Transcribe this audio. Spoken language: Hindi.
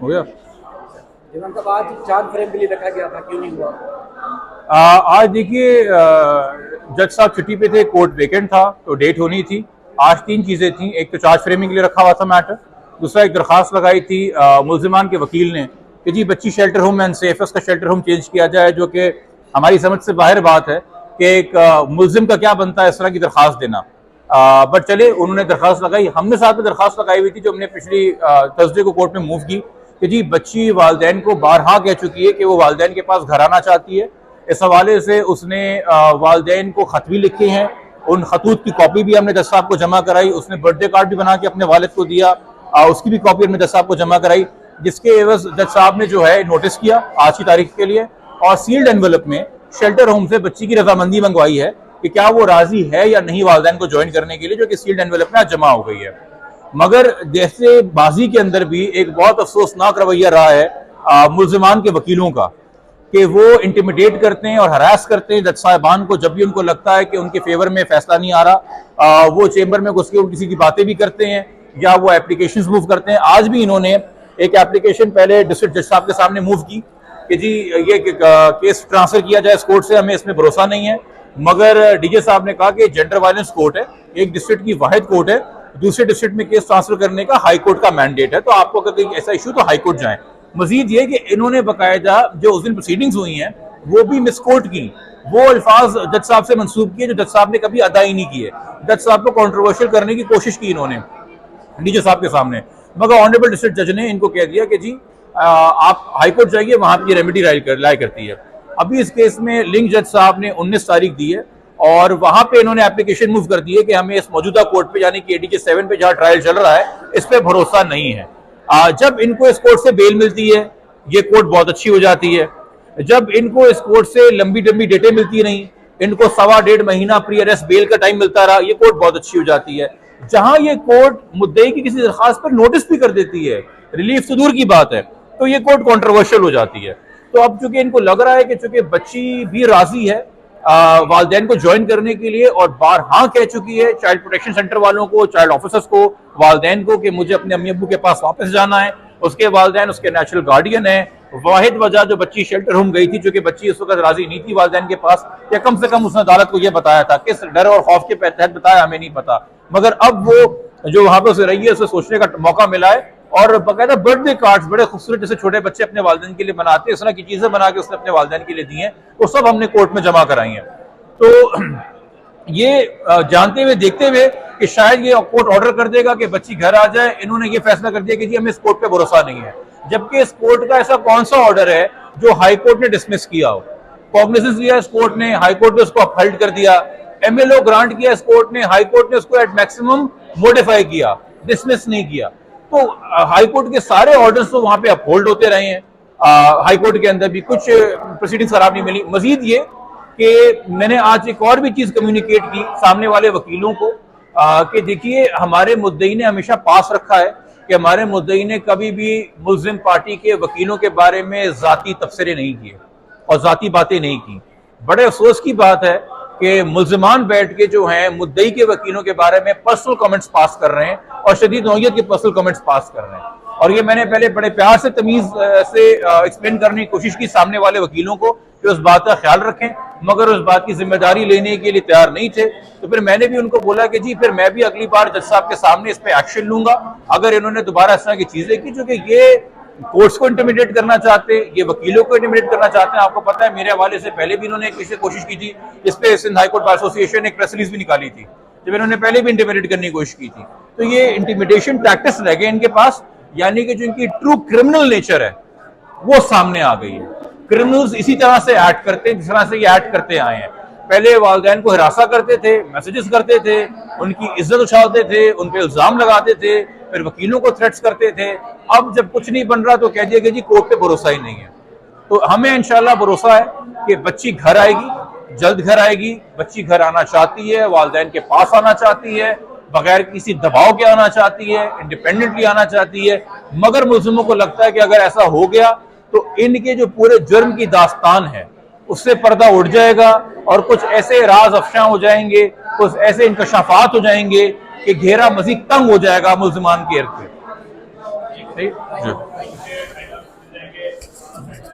हो गया। इमाम साहब आज चांद फ्रेम के लिए रखा गया था, क्यों नहीं हुआ? आज देखिए जज साहब छुट्टी पे थे, कोर्ट वेकेंट था तो डेट होनी थी। आज तीन चीज़ें थी, एक तो चार्ज फ्रेमिंग के लिए रखा हुआ था मैटर, दूसरा एक दरख्वास्त लगाई थी मुल्जिमान के वकील ने कि जी बच्ची शेल्टर होम एंड सेफ उसका शेल्टर होम चेंज किया जाए, जो कि हमारी समझ से बाहर बात है कि एक मुल्जिम का क्या बनता है इस तरह की दरख्वास्त देना। बट चले उन्होंने दरख्वास्त लगाई, हमने साथ में दरख्वास्त लगाई हुई थी जो हमने पिछली थर्सडे को कोर्ट में मूव की कि जी बच्ची वालदैन को बारहा कह चुकी है कि वो वालदैन के पास घर आना चाहती है। इस हवाले से उसने वालदैन को खत भी लिखे हैं, उन खतूत की कॉपी भी हमने जज साहब को जमा कराई, उसने बर्थडे कार्ड भी बना के अपने वालिद को दिया, उसकी भी कॉपी हमने जज साहब को जमा कराई, जिसके एवज जज साहब ने जो है नोटिस किया आज की तारीख के लिए और सील्ड एनवेलप में शेल्टर होम से बच्ची की रजामंदी मंगवाई है कि क्या वो राजी है या नहीं वालदैन को ज्वाइन करने के लिए, जो कि सील्ड एनवेलप में आज जमा हो गई है। मगर जैसे बाजी के अंदर भी एक बहुत अफसोसनाक रवैया रहा है मुल्जिमान के वकीलों का कि वो इंटिमिडेट करते हैं और हरास करते हैं जज साहिबान को जब भी उनको लगता है कि उनके फेवर में फैसला नहीं आ रहा। वो चेंबर में घुस के किसी की बातें भी करते हैं या वो एप्लीकेशंस मूव करते हैं। आज भी इन्होंने एक एप्लीकेशन पहले डिस्ट्रिक्ट जज साहब के सामने मूव की कि जी ये केस ट्रांसफर किया जाए इस कोर्ट से, हमें इसमें भरोसा नहीं है। मगर डीजे साहब ने कहा कि जेंडर वायलेंस कोर्ट है, एक डिस्ट्रिक्ट की वाहिद कोर्ट है, दूसरे डिस्ट्रिक्ट में केस ट्रांसफर करने का हाई कोर्ट का मैंडेट है, तो आपको अगर कहीं ऐसा इशू तो हाई कोर्ट जाए। मजीद ये कि इन्होंने बकायदा जो उस दिन प्रोसीडिंग्स हुई हैं वो भी मिसकोट की, वो अल्फाज जज साहब से मंसूब किए जो जज साहब ने कभी अदा ही नहीं किए। जज साहब को कॉन्ट्रोवर्शियल करने की कोशिश की इन्होंने डीजे साहब के सामने, मगर ऑनरेबल डिस्ट्रिक्ट जज ने इनको कह दिया कि जी आप हाई कोर्ट जाइए, वहां पर रेमेडी लाया करती है। अभी इस केस में लिंक जज साहब ने 19 तारीख दी है और वहां पे इन्होंने एप्लीकेशन मूव कर दी है कि हमें इस मौजूदा कोर्ट पे यानी कि एडीजे 7 पे जहां ट्रायल चल रहा है इस पे भरोसा नहीं है। जब इनको इस कोर्ट से बेल मिलती है ये कोर्ट बहुत अच्छी हो जाती है, जब इनको इस कोर्ट से लंबी लंबी डेटें मिलती नहीं, इनको 1.25 महीना प्री अरेस्ट बेल का टाइम मिलता रहा, ये कोर्ट बहुत अच्छी हो जाती है। जहां ये कोर्ट मुद्दई की किसी दरखास्त पर नोटिस भी कर देती है, रिलीफ तो दूर की बात है, तो ये कोर्ट कॉन्ट्रोवर्शियल हो जाती है। तो अब चूंकि इनको लग रहा है कि चूंकि बच्ची भी राजी है वालदैन को ज्वाइन करने के लिए और बारहा कह चुकी है चाइल्ड प्रोटेक्शन सेंटर वालों को, चाइल्ड ऑफिसर्स को, वालदैन को कि मुझे अपने अम्मी अब्बू के पास वापस जाना है, उसके वालदैन उसके नेचुरल गार्डियन है। वाहिद वजह जो बच्ची शेल्टर होम गई थी चूंकि बच्ची उस वक्त राजी नहीं थी वालदैन के पास, या कम से कम उसने अदालत को यह बताया था, किस डर और खौफ के तहत बताया हमें नहीं पता, मगर अब वो जो वहां पर उसे रही है उसे सोचने का मौका मिला है और बाकायदा बर्थडे कार्ड्स बड़े खूबसूरत जैसे छोटे बच्चे अपने वालिदैन के लिए बनाते हैं, इस तरह की चीजें बना के उसने अपने वालिदैन के लिए दी हैं, वो सब हमने कोर्ट में जमा कराई हैं। तो ये जानते हुए देखते हुए कि शायद ये कोर्ट ऑर्डर कर देगा कि बच्ची घर आ जाए, इन्होंने ये फैसला कर दिया कि जी हमें इस कोर्ट पे भरोसा नहीं है, जबकि इस कोर्ट का ऐसा कौन सा ऑर्डर है जो हाई कोर्ट ने डिसमिस किया हो। कॉग्निजेंस लिया इस कोर्ट ने, हाई कोर्ट ने उसको अपहल्ड कर दिया, एमएलओ ग्रांट किया इस कोर्ट ने, हाई कोर्ट ने उसको एट मैक्सिमम मॉडिफाई किया, डिसमिस नहीं किया। तो हाई कोर्ट के सारे ऑर्डर्स तो वहां पे अपहोल्ड होते रहे हैं। हाई कोर्ट के अंदर भी कुछ प्रोसीडिंग्स खराब नहीं मिली। मजीद ये कि मैंने आज एक और भी चीज कम्युनिकेट की सामने वाले वकीलों को कि देखिए हमारे मुद्दई ने हमेशा पास रखा है कि हमारे मुद्दई ने कभी भी मुल्जिम पार्टी के वकीलों के बारे में जाती तबसरे नहीं किए और जाती बातें नहीं की। बड़े अफसोस की बात है कि मुल्जिमान बैठ के जो हैं मुद्दई के वकीलों के बारे में पर्सनल कमेंट्स पास कर रहे हैं और शदीद नौयत के पर्सनल कमेंट्स पास कर रहे हैं। और ये मैंने पहले बड़े प्यार से तमीज से एक्सप्लेन करने की कोशिश की सामने वाले वकीलों को कि उस बात का ख्याल रखें, मगर उस बात की जिम्मेदारी लेने के लिए तैयार नहीं थे। तो फिर मैंने भी उनको बोला कि जी फिर मैं भी अगली बार जज साहब के सामने इस पर एक्शन लूंगा अगर इन्होंने दोबारा इस तरह की चीजें की, जो कि ये कोर्ट्स को इंटिमिडेट करना चाहते हैं, ये वकीलों को इंटिमिडेट करना चाहते हैं। आपको पता है मेरे हवाले से पहले भी इन्होंने कोशिश की थी, इस पे Sindh high court bar association ने एक प्रेस रिलीज भी निकाली थी जब इन्होंने पहले भी इंटिमिडेट करने की कोशिश की थी। तो ये इंटिमिडेशन टैक्टिक्स रह गए इनके पास, यानी कि जो इनकी ट्रू क्रिमिनल नेचर है वो सामने आ गई है। क्रिमिनल्स इसी तरह से एक्ट करते हैं जिस तरह से ये एक्ट करते आए हैं। पहले वालिदैन को हिरासा करते थे, मैसेजेस करते थे, उनकी इज्जत उछालते थे, उन पे इल्जाम लगाते थे, फिर वकीलों को थ्रेट्स करते थे। अब जब कुछ नहीं बन रहा तो कह दिया कि जी कोर्ट पे भरोसा ही नहीं है। तो हमें इंशाल्लाह भरोसा है कि बच्ची घर आएगी, जल्द घर आएगी। बच्ची घर आना चाहती है, वालिदैन के पास आना चाहती है, बगैर किसी दबाव के आना चाहती है, इंडिपेंडेंटली आना चाहती है। मगर मुल्जिमों को लगता है कि अगर ऐसा हो गया तो इनके जो पूरे जुर्म की दास्तान है उससे पर्दा उठ जाएगा और कुछ ऐसे राज अफशा हो जाएंगे, कुछ ऐसे इंकशाफात हो जाएंगे कि घेरा मजीद तंग हो जाएगा मुल्जिमान के इर्द गिर्द। सही।